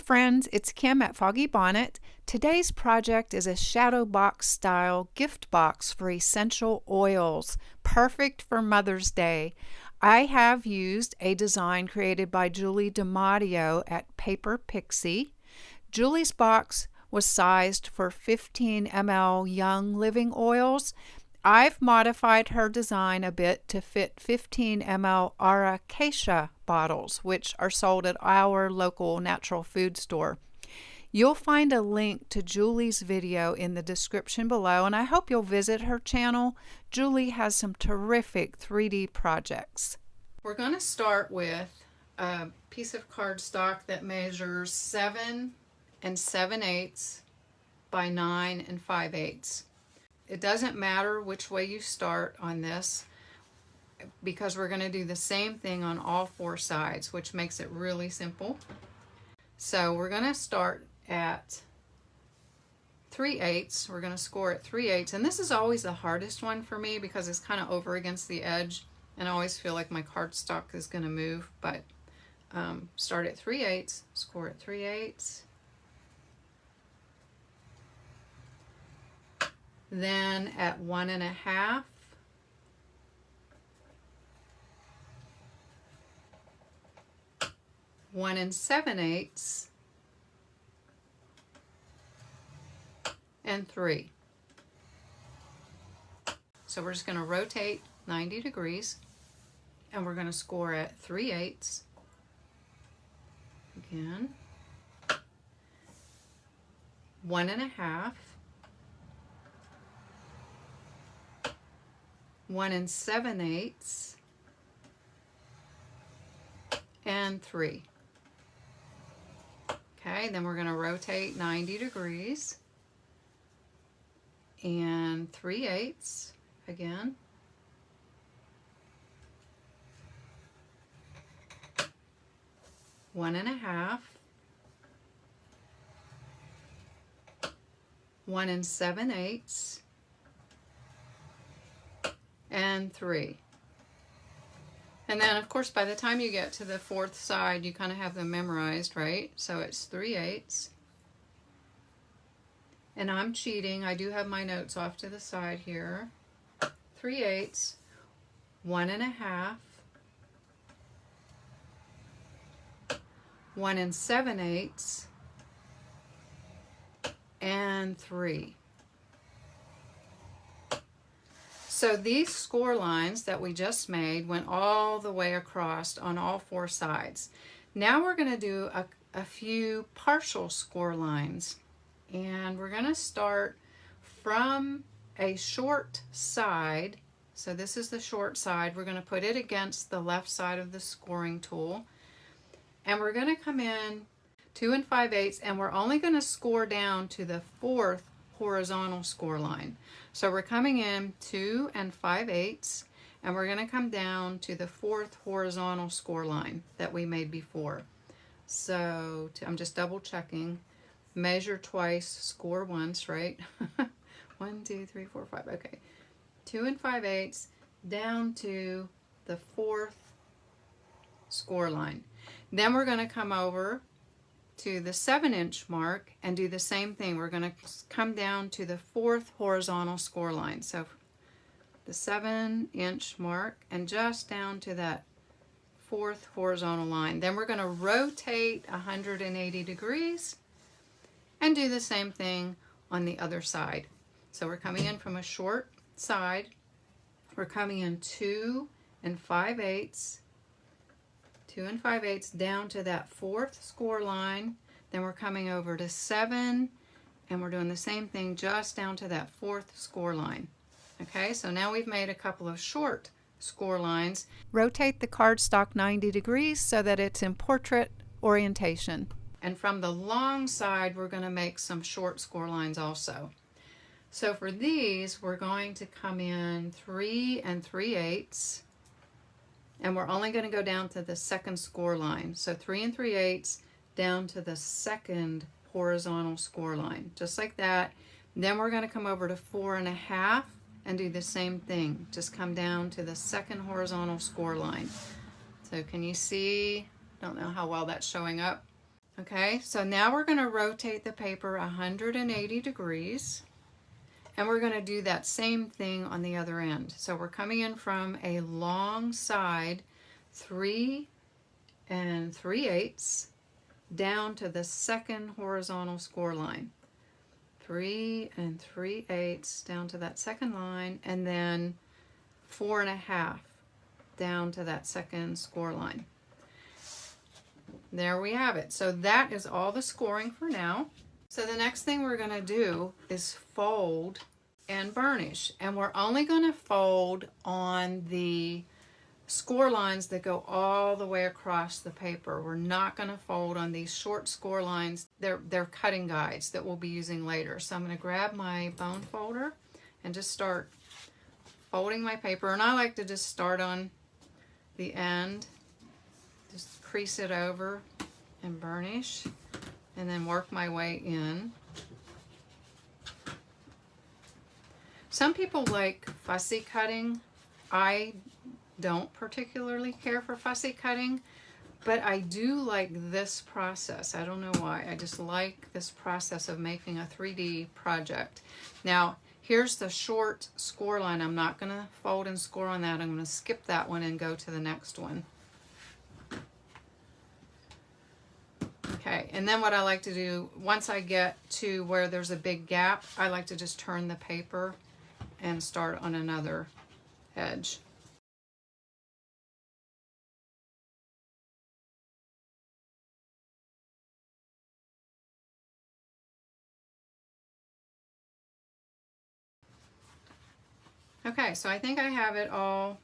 friends, it's Kim at Foggy Bonnet. Today's project is a Shadowbox style gift box for essential oils, perfect for Mother's Day. I have used a design created by Julie DiMatteo at Paper Pixie. Julie's box was sized for 15 ml Young Living oils. I've modified her design a bit to fit 15 ml Aura Cacia bottles, which are sold at our local natural food store. You'll find a link to Julie's video in the description below, and I hope you'll visit her channel. Julie has some terrific 3D projects. We're going to start with a piece of cardstock that measures 7 7/8 by 9 5/8. It doesn't matter which way you start on this because we're going to do the same thing on all 4 sides, which makes it really simple. So we're going to start at 3/8. We're going to score at 3/8, and this is always the hardest one for me because it's kind of over against the edge and I always feel like my cardstock is going to move, but start at 3/8, score at 3/8. Then at 1 1/2, one 7/8, and 3. So we're just going to rotate 90 degrees, and we're going to score at 3/8 again, 1 1/2, 1 7/8, and 3. Okay, then we're going to rotate 90 degrees and 3/8 again, 1 1/2, 1 7/8, and 3. And then of course by the time you get to the 4th side you kind of have them memorized, right? So it's 3/8. And I'm cheating, I do have my notes off to the side here. 3/8, 1 1/2, 1 7/8, and 3. So these score lines that we just made went all the way across on all 4 sides. Now we're going to do a few partial score lines. And we're going to start from a short side. So this is the short side. We're going to put it against the left side of the scoring tool. And we're going to come in 2 5/8, and we're only going to score down to the 4th horizontal score line. So we're coming in 2 5/8, and we're going to come down to the 4th horizontal score line that we made before. So I'm just double checking. Measure twice, score once, right? 1 2 3 4 5. Okay, 2 5/8 down to the 4th score line. Then we're going to come over to the 7-inch mark and do the same thing. We're going to come down to the 4th horizontal score line. So the 7-inch mark and just down to that 4th horizontal line. Then we're going to rotate 180 degrees and do the same thing on the other side. So we're coming in from a short side. We're coming in 2 5/8, 2 5/8 down to that 4th score line. Then we're coming over to 7, and we're doing the same thing just down to that 4th score line. Okay, so now we've made a couple of short score lines. Rotate the cardstock 90 degrees so that it's in portrait orientation. And from the long side, we're going to make some short score lines also. So for these, we're going to come in 3 3/8, and we're only going to go down to the 2nd score line. So 3 3/8 down to the 2nd horizontal score line, just like that. Then we're going to come over to 4 1/2 and do the same thing. Just come down to the 2nd horizontal score line. So can you see? Don't know how well that's showing up. Okay, so now we're going to rotate the paper 180 degrees, and we're going to do that same thing on the other end. So we're coming in from a long side, 3 3/8 down to the second horizontal score line. 3 3/8 down to that second line, and then 4 1/2 down to that second score line. There we have it. So that is all the scoring for now. So the next thing we're going to do is fold and burnish. And we're only going to fold on the score lines that go all the way across the paper. We're not going to fold on these short score lines. They're cutting guides that we'll be using later. So I'm going to grab my bone folder and just start folding my paper. And I like to just start on the end. Just crease it over and burnish, and then work my way in. Some people like fussy cutting. I don't particularly care for fussy cutting, but I do like this process. I don't know why. I just like this process of making a 3D project. Now, here's the short score line. I'm not going to fold and score on that. I'm going to skip that one and go to the next one. Okay, and then what I like to do, once I get to where there's a big gap, I like to just turn the paper and start on another edge. Okay, so I think I have it all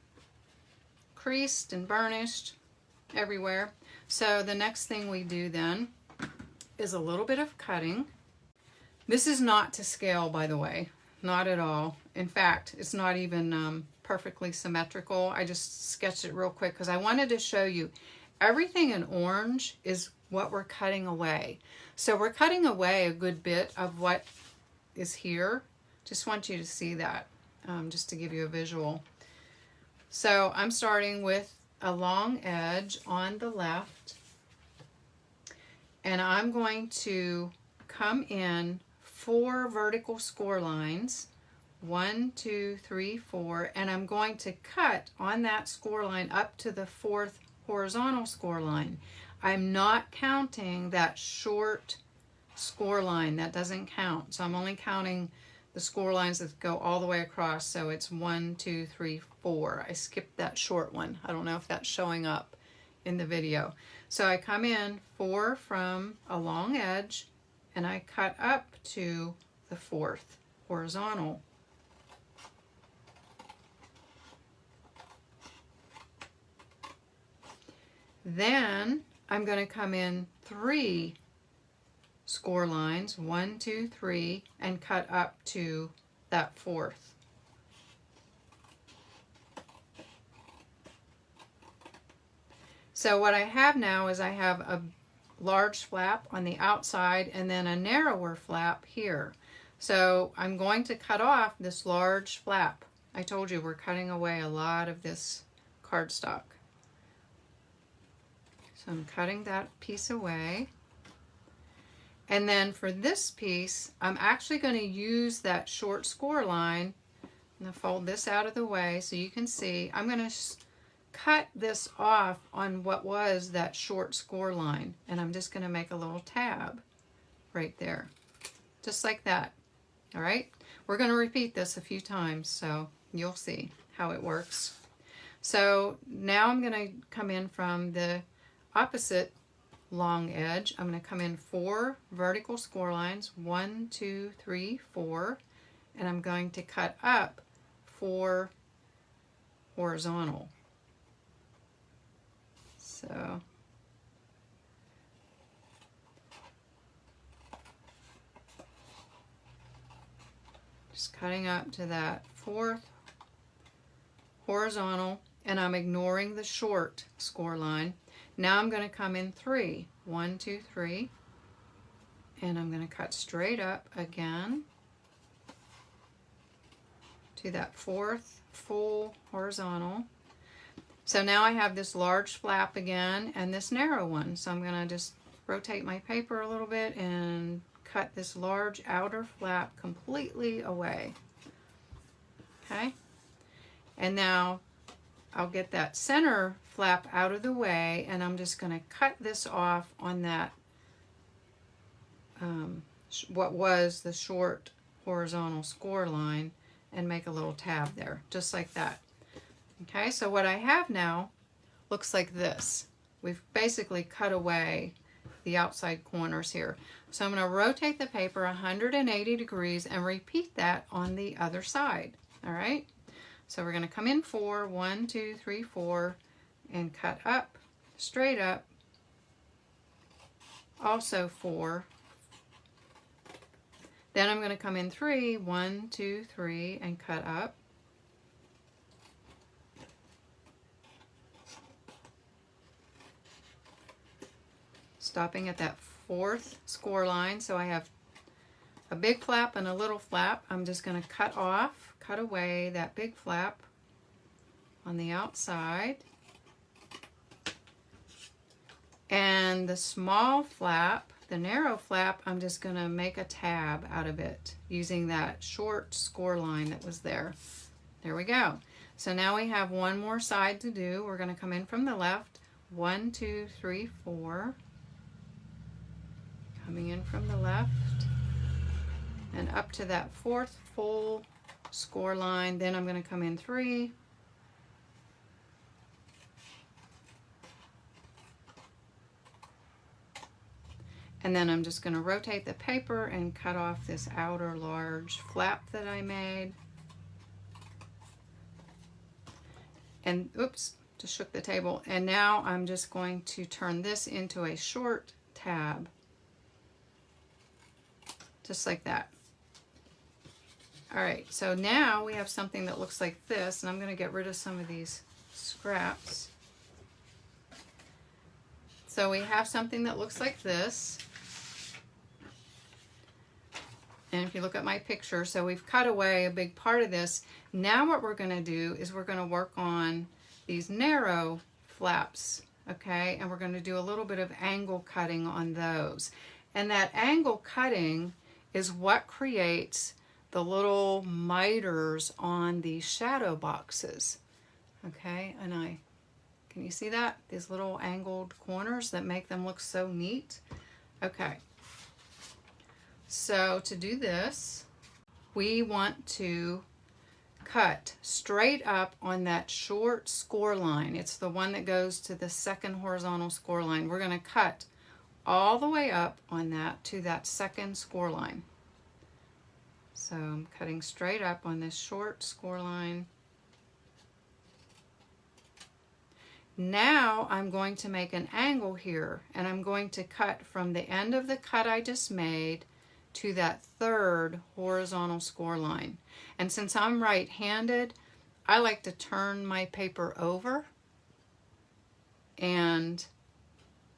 creased and burnished everywhere. So the next thing we do then is a little bit of cutting. This is not to scale, by the way, not at all. In fact, it's not even perfectly symmetrical. I just sketched it real quick because I wanted to show you everything in orange is what we're cutting away. So we're cutting away a good bit of what is here. Just want you to see that, just to give you a visual. So I'm starting with a long edge on the left, and I'm going to come in 4 vertical score lines, 1 2 3 4, and I'm going to cut on that score line up to the 4th horizontal score line. I'm not counting that short score line. That doesn't count. So I'm only counting the score lines that go all the way across. So it's 1 2 3 4. I skipped that short one. I don't know if that's showing up in the video. So I come in 4 from a long edge, and I cut up to the 4th horizontal. Then I'm going to come in 3 score lines, 1 2 3, and cut up to that 4th. So what I have now is I have a large flap on the outside and then a narrower flap here. So I'm going to cut off this large flap. I told you we're cutting away a lot of this cardstock. So I'm cutting that piece away. And then for this piece, I'm actually going to use that short score line. I'm going to fold this out of the way so you can see. I'm going to cut this off on what was that short score line. And I'm just going to make a little tab right there. Just like that. All right? We're going to repeat this a few times so you'll see how it works. So now I'm going to come in from the opposite long edge. I'm going to come in 4 vertical score lines, 1 2 3 4, and I'm going to cut up 4 horizontal. So just cutting up to that 4th horizontal, and I'm ignoring the short score line. Now I'm going to come in 3, 1 2 3, and I'm going to cut straight up again to that 4th full horizontal. So now I have this large flap again and this narrow one. So I'm going to just rotate my paper a little bit and cut this large outer flap completely away. Okay, and now I'll get that center flap out of the way, and I'm just going to cut this off on that what was the short horizontal score line, and make a little tab there, just like that. Okay, so what I have now looks like this. We've basically cut away the outside corners here. So I'm going to rotate the paper 180 degrees and repeat that on the other side. All right, so we're going to come in 4, 1, 2, 3, 4, and cut up, straight up, also 4. Then I'm going to come in 3, 1, 2, 3, and cut up. Stopping at that 4th score line, so I have a big flap and a little flap. I'm just going to cut away that big flap on the outside. And the small flap, the narrow flap, I'm just going to make a tab out of it using that short score line that was there. There we go. So now we have one more side to do. We're going to come in from the left. 1, 2, 3, 4. Coming in from the left and up to that 4th full score line. Then I'm going to come in 3. And then I'm just going to rotate the paper and cut off this outer large flap that I made. And oops, just shook the table. And now I'm just going to turn this into a short tab. Just like that. All right, so now we have something that looks like this, and I'm going to get rid of some of these scraps. So we have something that looks like this. And if you look at my picture, so we've cut away a big part of this. Now what we're going to do is we're going to work on these narrow flaps, okay? And we're going to do a little bit of angle cutting on those. And that angle cutting is what creates the little miters on these shadow boxes. Okay, and can you see that? These little angled corners that make them look so neat. Okay, so to do this, we want to cut straight up on that short score line. It's the one that goes to the 2nd horizontal score line. We're going to cut all the way up on that to that 2nd score line. So I'm cutting straight up on this short score line. Now I'm going to make an angle here, and I'm going to cut from the end of the cut I just made to that 3rd horizontal score line. And since I'm right-handed, I like to turn my paper over and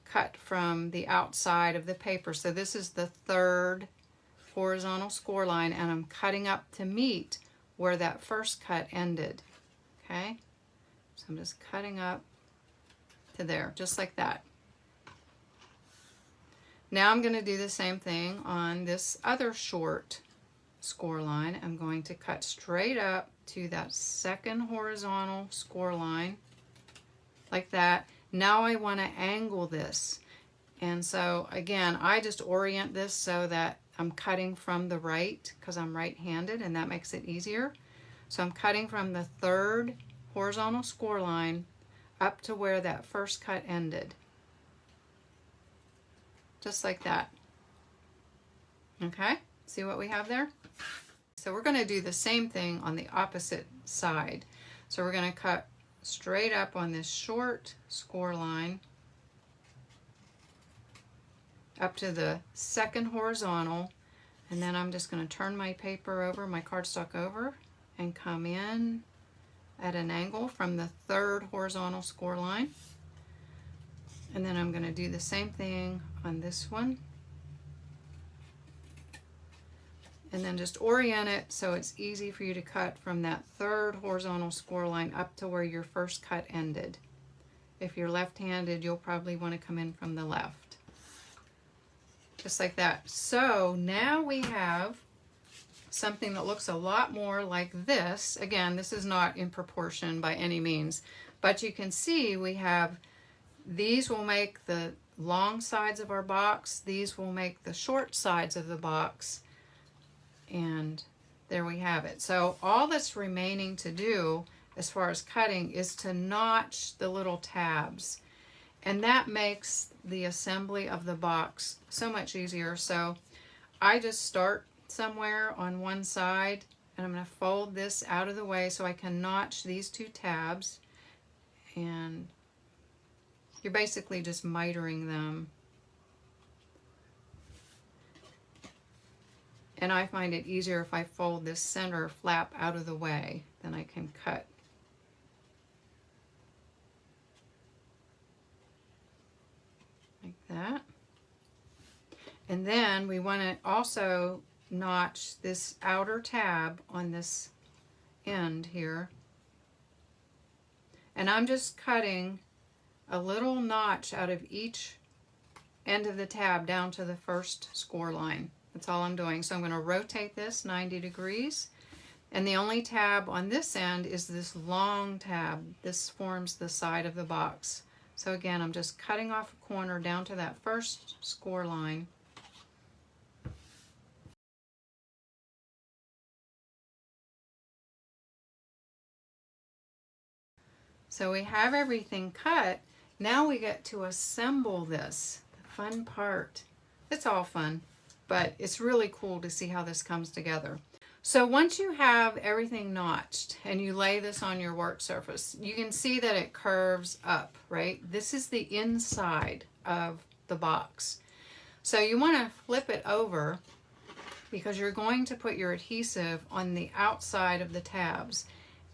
cut from the outside of the paper. So this is the 3rd horizontal score line, and I'm cutting up to meet where that first cut ended. Okay, so I'm just cutting up to there, just like that. Now I'm going to do the same thing on this other short score line. I'm going to cut straight up to that 2nd horizontal score line, like that. Now I want to angle this, and so again I just orient this so that I'm cutting from the right, because I'm right-handed, and that makes it easier. So I'm cutting from the 3rd horizontal score line up to where that first cut ended. Just like that. Okay, see what we have there? So we're going to do the same thing on the opposite side. So we're going to cut straight up on this short score line up to the 2nd horizontal, and then I'm just going to turn my paper over, my cardstock over, and come in at an angle from the 3rd horizontal score line. And then I'm going to do the same thing on this one. And then just orient it so it's easy for you to cut from that 3rd horizontal score line up to where your first cut ended. If you're left-handed, you'll probably want to come in from the left. just like that. So now we have something that looks a lot more like this. Again, this is not in proportion by any means, but you can see we have, these will make the long sides of our box, these will make the short sides of the box, and there we have it. So all that's remaining to do as far as cutting is to notch the little tabs, and that makes the assembly of the box so much easier. So I just start somewhere on one side, and I'm going to fold this out of the way so I can notch these two tabs, and you're basically just mitering them. And I find it easier if I fold this center flap out of the way, then I can cut. Like that. And then we want to also notch this outer tab on this end here. And I'm just cutting a little notch out of each end of the tab down to the first score line. That's all I'm doing. So I'm going to rotate this 90 degrees. And the only tab on this end is this long tab. This forms the side of the box. So again, I'm just cutting off a corner down to that first score line. So we have everything cut. Now we get to assemble this, the fun part. It's all fun, but it's really cool to see how this comes together. So once you have everything notched and you lay this on your work surface, you can see that it curves up, right? This is the inside of the box. So you want to flip it over because you're going to put your adhesive on the outside of the tabs.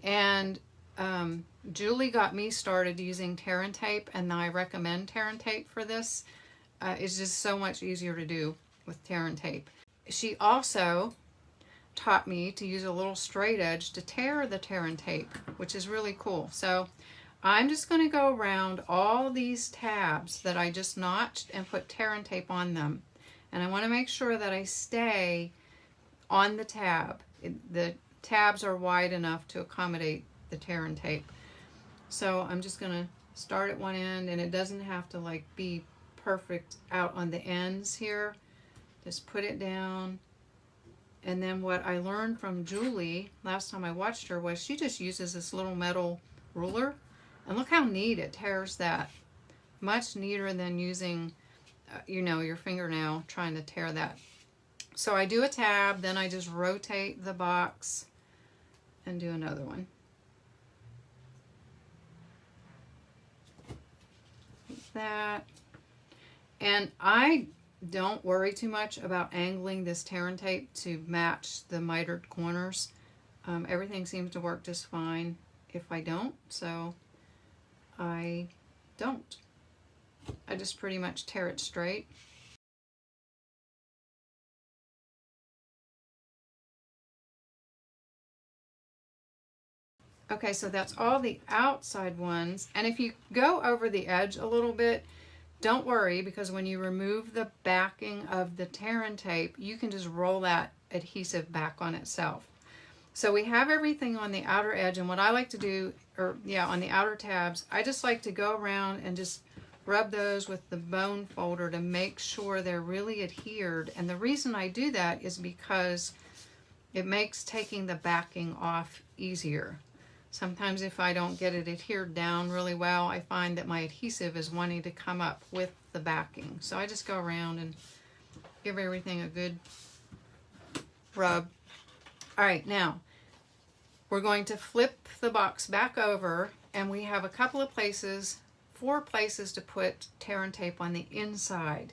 And Julie got me started using tear and tape, and I recommend tear and tape for this. It's just so much easier to do with tear and tape. She also taught me to use a little straight edge to tear the tear and tape, which is really cool. So I'm just going to go around all these tabs that I just notched and put tear and tape on them. And I want to make sure that I stay on the tab. The tabs are wide enough to accommodate the tear and tape. So I'm just going to start at one end, and it doesn't have to like be perfect out on the ends here. Just put it down. And then what I learned from Julie last time I watched her was she just uses this little metal ruler, and look how neat it tears that. Much neater than using you know, your fingernail trying to tear that. So I do a tab, then I just rotate the box and do another one. Like that. And I don't worry too much about angling this tear and tape to match the mitered corners. Everything seems to work just fine if I don't, so I don't. I just pretty much tear it straight. Okay, so that's all the outside ones. And if you go over the edge a little bit, don't worry, because when you remove the backing of the tear and tape, you can just roll that adhesive back on itself. So we have everything on the outer edge, and what I like to do, on the outer tabs, I just like to go around and just rub those with the bone folder to make sure they're really adhered. And the reason I do that is because it makes taking the backing off easier. Sometimes if I don't get it adhered down really well, I find that my adhesive is wanting to come up with the backing. So I just go around and give everything a good rub. All right, now we're going to flip the box back over, and we have a couple of places, 4 places to put tear and tape on the inside.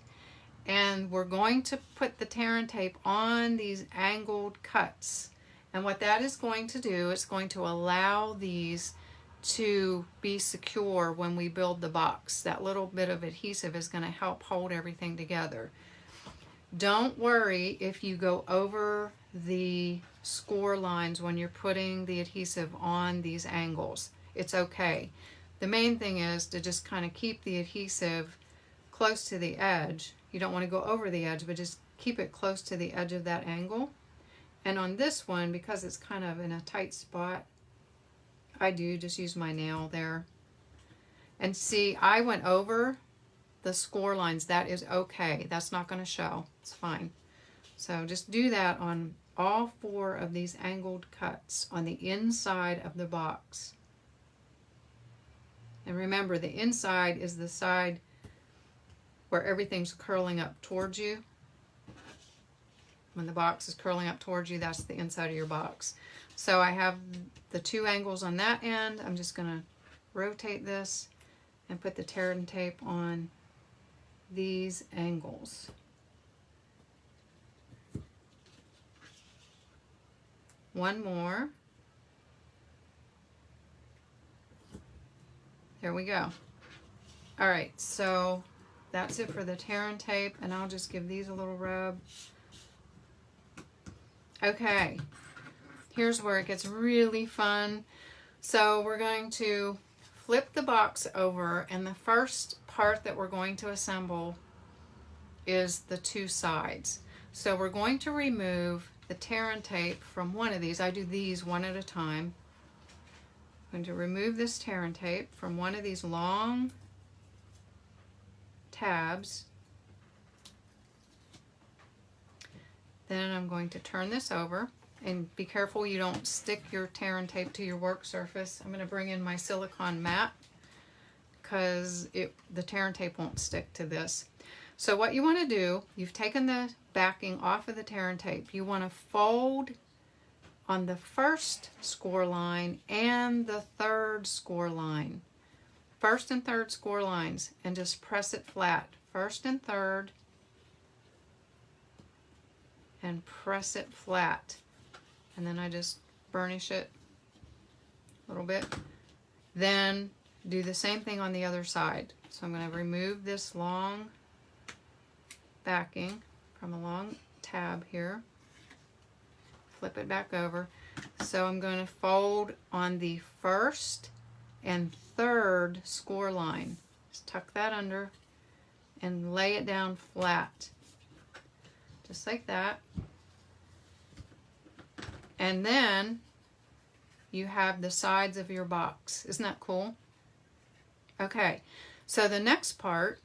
And we're going to put the tear and tape on these angled cuts. And what that is going to do is going to allow these to be secure when we build the box. That little bit of adhesive is going to help hold everything together. Don't worry if you go over the score lines when you're putting the adhesive on these angles. It's okay. The main thing is to just kind of keep the adhesive close to the edge You don't want to go over the edge, but just keep it close to the edge of that angle. And on this one, because it's kind of in a tight spot, I do just use my nail there. And see, I went over the score lines. That is okay. That's not going to show. It's fine. So just do that on all 4 of these angled cuts on the inside of the box. And remember, the inside is the side where everything's curling up towards you. When the box is curling up towards you, that's the inside of your box. So I have the 2 angles on that end. I'm just going to rotate this and put the tear and tape on these angles. One more. There we go. All right, so that's it for the tear and tape, and I'll just give these a little rub. Okay, here's where it gets really fun. So we're going to flip the box over, and the first part that we're going to assemble is the 2 sides. So we're going to remove the tear and tape from one of these. I do these one at a time. I'm going to remove this tear and tape from one of these long tabs. Then I'm going to turn this over, and be careful you don't stick your tear and tape to your work surface. I'm going to bring in my silicone mat because the tear and tape won't stick to this. So what you want to do, you've taken the backing off of the tear and tape. You want to fold on the first score line and the third score line. First and third score lines, and just press it flat. First and third, and press it flat. And then I just burnish it a little bit. Then do the same thing on the other side. So I'm going to remove this long backing from a long tab here. Flip it back over. So I'm going to fold on the first and third score line. Just tuck that under and lay it down flat. Just like that. And then you have the sides of your box. Isn't that cool? Okay, so the next part,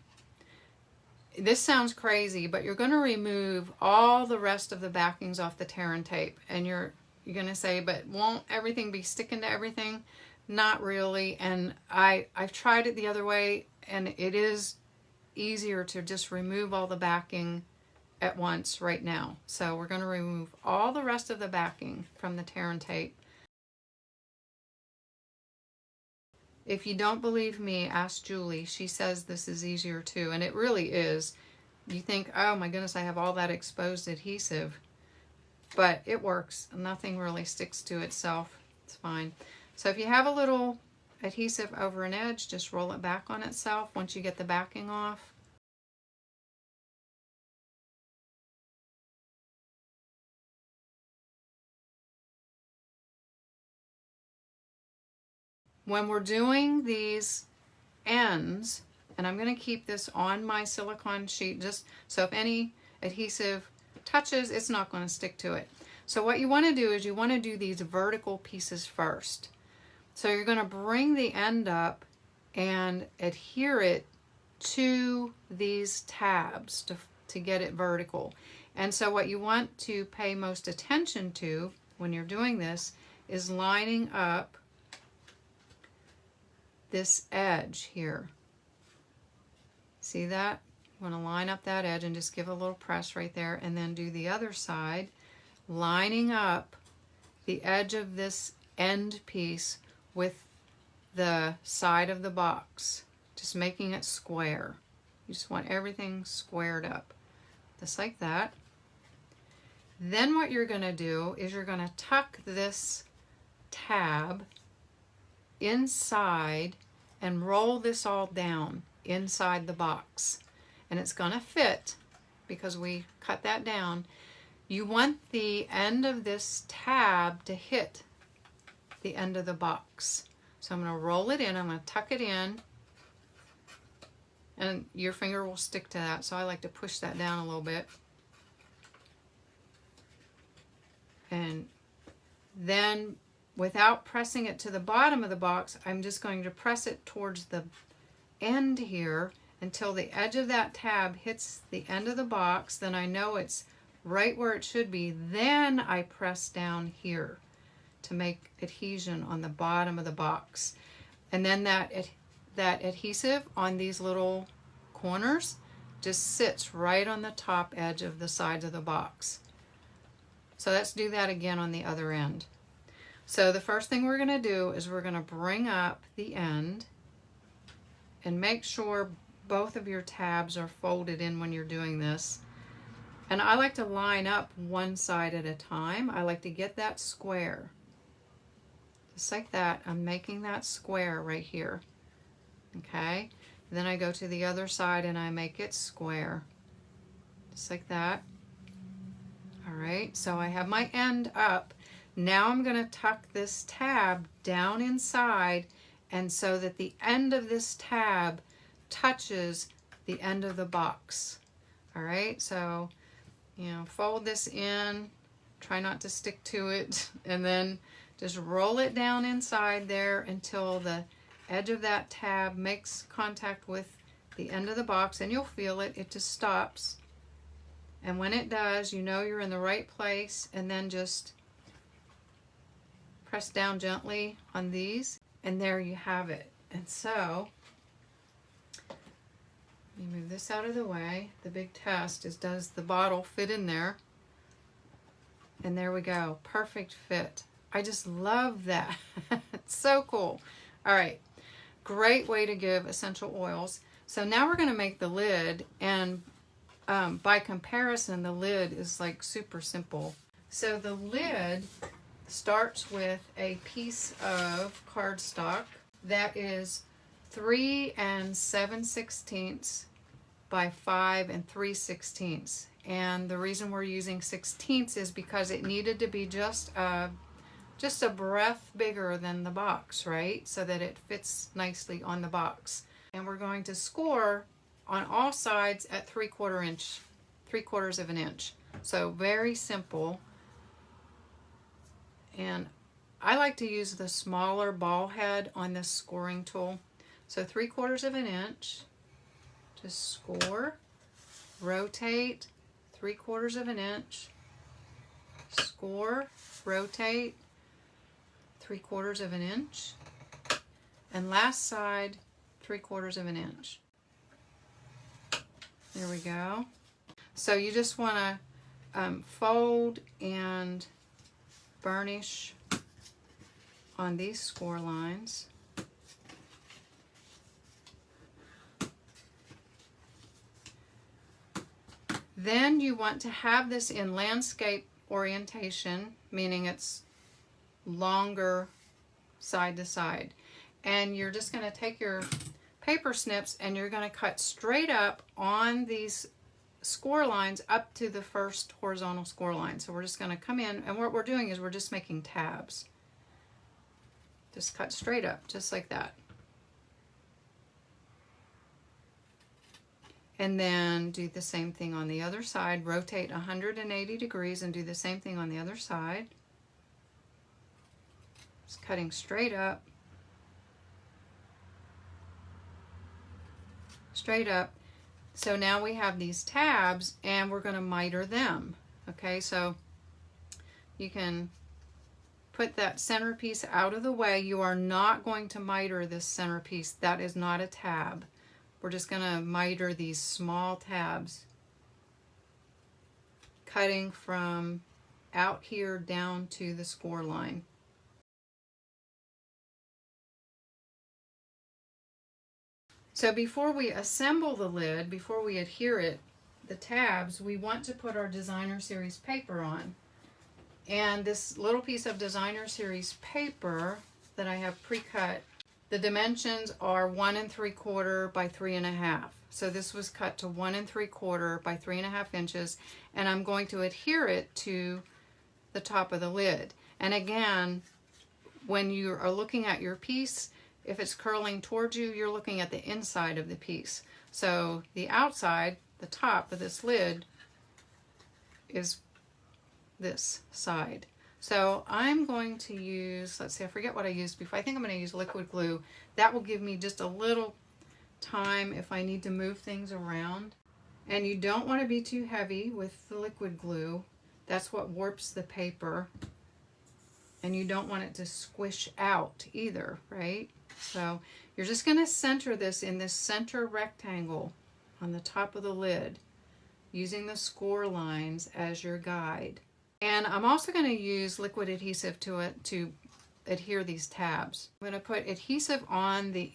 this sounds crazy, but you're going to remove all the rest of the backings off the tear and tape. And you're going to say, but won't everything be sticking to everything? Not really. And I've tried it the other way, and it is easier to just remove all the backing at once right now. So we're going to remove all the rest of the backing from the tear and tape. If you don't believe me, ask Julie. She says this is easier too, and it really is. You think, oh my goodness, I have all that exposed adhesive, but it works. Nothing really sticks to itself. It's fine. So if you have a little adhesive over an edge, just roll it back on itself once you get the backing off. When we're doing these ends, and I'm going to keep this on my silicone sheet just so if any adhesive touches, it's not going to stick to it. So what you want to do is you want to do these vertical pieces first. So you're going to bring the end up and adhere it to these tabs to get it vertical. And so what you want to pay most attention to when you're doing this is lining up this edge here. See that? You want to line up that edge and just give a little press right there, and then do the other side, lining up the edge of this end piece with the side of the box, just making it square. You just want everything squared up, just like that. Then what you're going to do is you're going to tuck this tab inside and roll this all down inside the box, and it's going to fit because we cut that down. You want the end of this tab to hit the end of the box. So I'm going to roll it in, I'm going to tuck it in, And your finger will stick to that, so I like to push that down a little bit. And then without pressing it to the bottom of the box, I'm just going to press it towards the end here until the edge of that tab hits the end of the box. Then I know it's right where it should be. Then I press down here to make adhesion on the bottom of the box. And then that adhesive on these little corners just sits right on the top edge of the sides of the box. So let's do that again on the other end. So the first thing we're going to do is we're going to bring up the end and make sure both of your tabs are folded in when you're doing this. And I like to line up one side at a time. I like to get that square. Just like that. I'm making that square right here. Okay? Then I go to the other side and I make it square. Just like that. Alright, so I have my end up. Now I'm going to tuck this tab down inside, and so that the end of this tab touches the end of the box. Alright, so fold this in, try not to stick to it, and then just roll it down inside there until the edge of that tab makes contact with the end of the box, and you'll feel it. It just stops. And when it does, you know you're in the right place, and then just press down gently on these, and there you have it. And so, let me move this out of the way. The big test is, does the bottle fit in there? And there we go, perfect fit. I just love that. It's so cool. All right, great way to give essential oils. So now we're gonna make the lid, and by comparison, the lid is like super simple. So the lid starts with a piece of cardstock that is 3 7/16 by 5 3/16. And the reason we're using 16ths is because it needed to be just a breath bigger than the box, right? So that it fits nicely on the box. And we're going to score on all sides at 3/4 of an inch. So very simple. And I like to use the smaller ball head on this scoring tool. So 3/4 of an inch, just score, rotate, 3/4 of an inch, score, rotate, 3/4 of an inch, and last side, 3/4 of an inch. There we go. So you just want to fold and burnish on these score lines. Then you want to have this in landscape orientation, meaning it's longer side to side. And you're just going to take your paper snips and you're going to cut straight up on these score lines up to the first horizontal score line. So we're just going to come in, and what we're doing is we're just making tabs. Just cut straight up, just like that. And then do the same thing on the other side. Rotate 180 degrees and do the same thing on the other side. Just cutting straight up. Straight up. So now we have these tabs and we're going to miter them. Okay, so you can put that centerpiece out of the way. You are not going to miter this centerpiece. That is not a tab. We're just going to miter these small tabs, cutting from out here down to the score line. So before we assemble the lid, before we adhere it, the tabs, we want to put our designer series paper on. And this little piece of designer series paper that I have pre-cut, the dimensions are 1 3/4 by 3.5. So this was cut to 1 3/4 by 3.5 inches, and I'm going to adhere it to the top of the lid. And again, when you are looking at your piece, if it's curling towards you, you're looking at the inside of the piece. So the outside, the top of this lid, is this side. So I'm going to use, let's see, I forget what I used before. I think I'm going to use liquid glue. That will give me just a little time if I need to move things around. And you don't want to be too heavy with the liquid glue. That's what warps the paper. And you don't want it to squish out either, right? So you're just going to center this in this center rectangle on the top of the lid, using the score lines as your guide. And I'm also going to use liquid adhesive to adhere these tabs. I'm going to put adhesive on the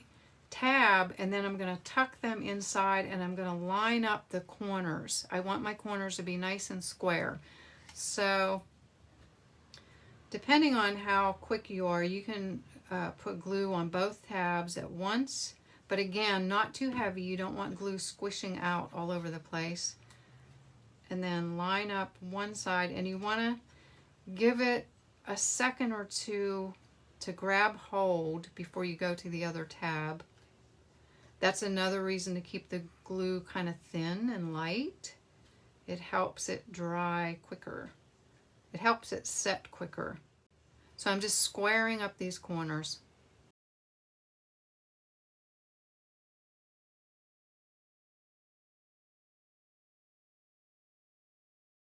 tab, and then I'm going to tuck them inside, and I'm going to line up the corners. I want my corners to be nice and square. So depending on how quick you are, you can put glue on both tabs at once, but again, not too heavy. You don't want glue squishing out all over the place. And then line up one side, and you want to give it a second or two to grab hold before you go to the other tab. That's another reason to keep the glue kind of thin and light. It helps it dry quicker. It helps it set quicker. So I'm just squaring up these corners.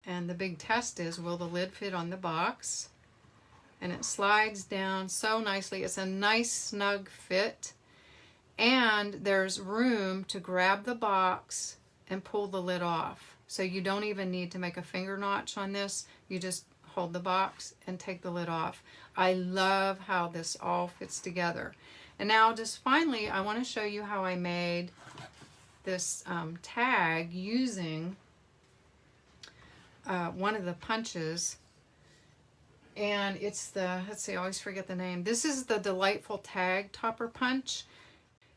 And the big test is, will the lid fit on the box? And it slides down so nicely. It's a nice snug fit. And there's room to grab the box and pull the lid off. So you don't even need to make a finger notch on this. You just hold the box and take the lid off. I love how this all fits together. And now just finally, I want to show you how I made this tag using one of the punches. And it's the, let's see, I always forget the name. This is the Delightful Tag Topper Punch.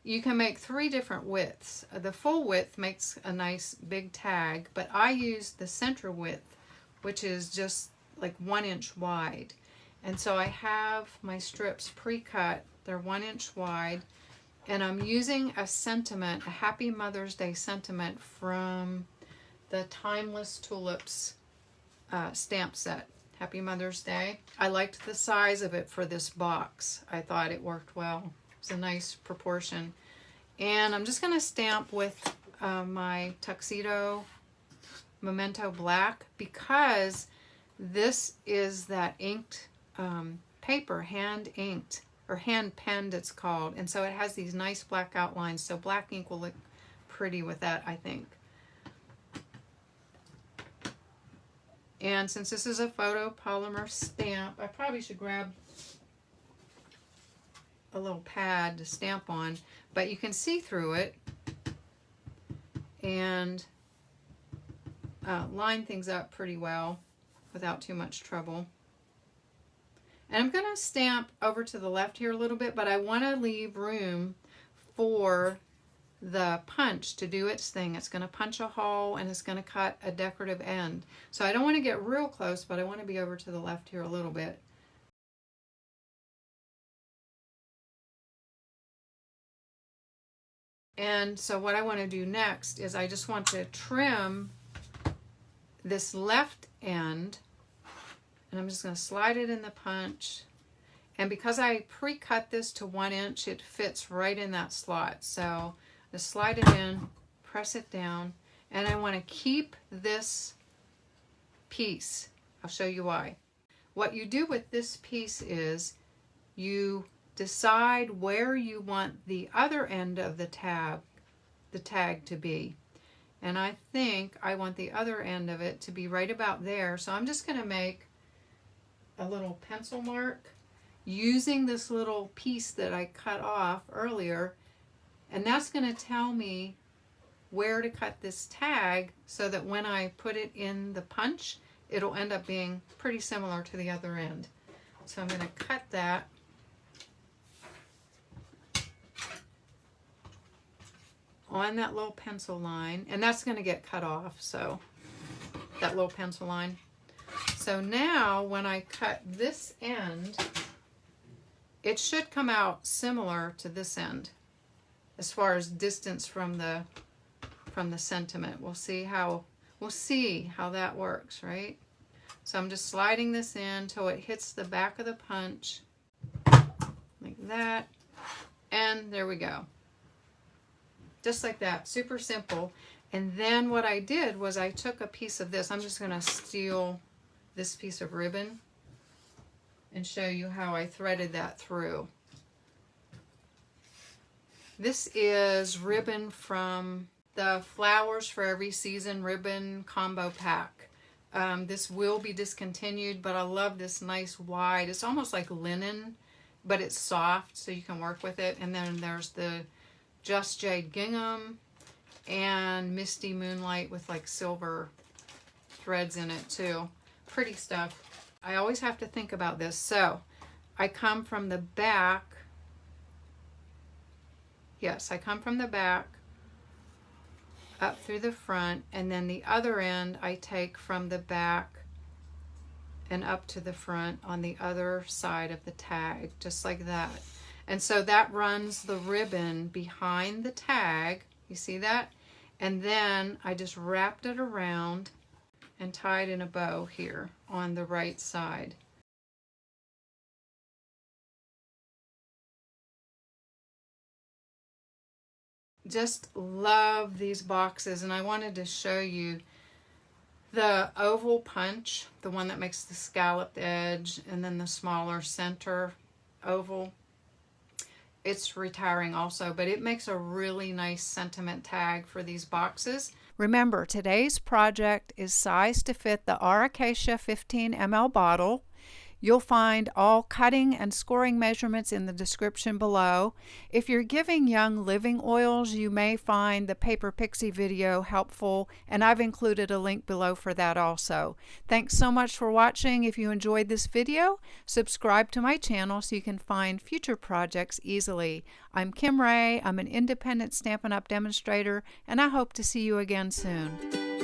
You can make 3 different widths. The full width makes a nice big tag, but I used the center width, which is just like 1 inch wide. And so I have my strips pre-cut. They're 1 inch wide. And I'm using a sentiment, a Happy Mother's Day sentiment from the Timeless Tulips stamp set. Happy Mother's Day. I liked the size of it for this box. I thought it worked well. It's a nice proportion. And I'm just going to stamp with my Tuxedo Memento Black, because this is that inked paper, hand inked, or hand penned it's called. And so it has these nice black outlines. So black ink will look pretty with that, I think. And since this is a photopolymer stamp, I probably should grab a little pad to stamp on, but you can see through it and line things up pretty well without too much trouble. And I'm going to stamp over to the left here a little bit, but I want to leave room for the punch to do its thing. It's going to punch a hole and it's going to cut a decorative end. So I don't want to get real close, but I want to be over to the left here a little bit. And so what I want to do next is I just want to trim this left end, and I'm just going to slide it in the punch. And because I pre-cut this to 1 inch, it fits right in that slot. So just slide it in, press it down, and I want to keep this piece. I'll show you why. What you do with this piece is you decide where you want the other end of the tag to be. And I think I want the other end of it to be right about there. So I'm just going to make a little pencil mark using this little piece that I cut off earlier. And that's going to tell me where to cut this tag so that when I put it in the punch, it'll end up being pretty similar to the other end. So I'm going to cut that. On that little pencil line, and that's going to get cut off, so that little pencil line. So now when I cut this end, it should come out similar to this end as far as distance from the from the sentiment. We'll see how that works, right? So I'm just sliding this in until it hits the back of the punch, like that, and there we go. Just like that, super simple. And then what I did was I took a piece of this. I'm just going to steal this piece of ribbon and show you how I threaded that through. This is ribbon from the Flowers for Every Season ribbon combo pack. This will be discontinued, but I love this nice wide, it's almost like linen, but it's soft so you can work with it. And then there's the Just Jade Gingham and Misty Moonlight with like silver threads in it too. Pretty stuff. I always have to think about this. So I come from the back. Yes, I come from the back up through the front, and then the other end I take from the back and up to the front on the other side of the tag, just like that. And so that runs the ribbon behind the tag. You see that? And then I just wrapped it around and tied in a bow here on the right side. Just love these boxes, and I wanted to show you the oval punch, the one that makes the scalloped edge, and then the smaller center oval. It's retiring also, but it makes a really nice sentiment tag for these boxes. Remember, today's project is sized to fit the Aura Cacia 15 ml bottle. You'll find all cutting and scoring measurements in the description below. If you're giving young living oils, you may find the Paper Pixie video helpful, and I've included a link below for that also. Thanks so much for watching. If you enjoyed this video, subscribe to my channel so you can find future projects easily. I'm Kim Ray. I'm an independent Stampin' Up! Demonstrator, and I hope to see you again soon.